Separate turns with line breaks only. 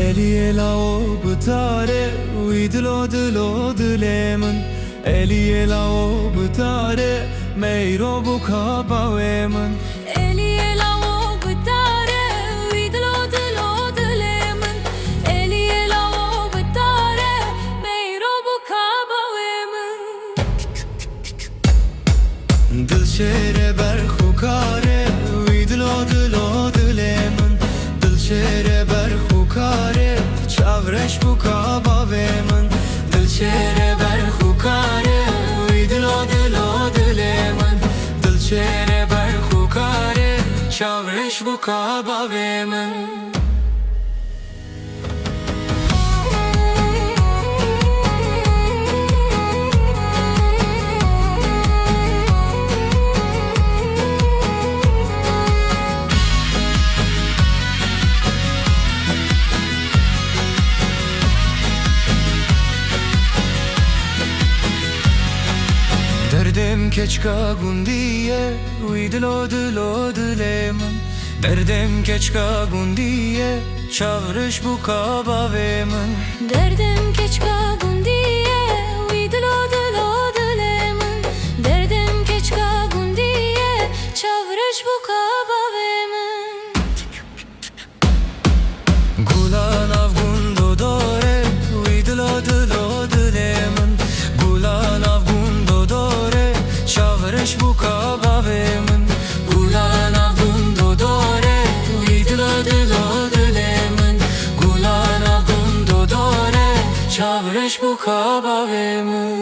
Eliela o btare uidlo dlo dlemen Eliela o btare meiro bu kabawemen
Eliela o btare uidlo dlo dlemen Eliela o btare meiro bu kabawemen
Dilshere berkhukare uidlo dlo dlemen Dilshere berkhukare chavresh bu kabawemen Dilshere berkhukare uidlo dlo dlemen Dilshere berkhukare chavresh bu kabawemen Derdem keçka gundiye uidlo dlo dlemen Derdem keçka gundiye chavresh bu kabawemen
Derdim keçka gundiye uidlo dlo dlemen Derdim keçka gundiye chavresh bu kabawemen
Gulan avgundo dore uidlo dlo dlemen Gulan avgundo dore chavresh bu kabawemen Gulan avgundo dore uidlo dlo dlemen Gulan avgundo dore chavresh bu kabawemen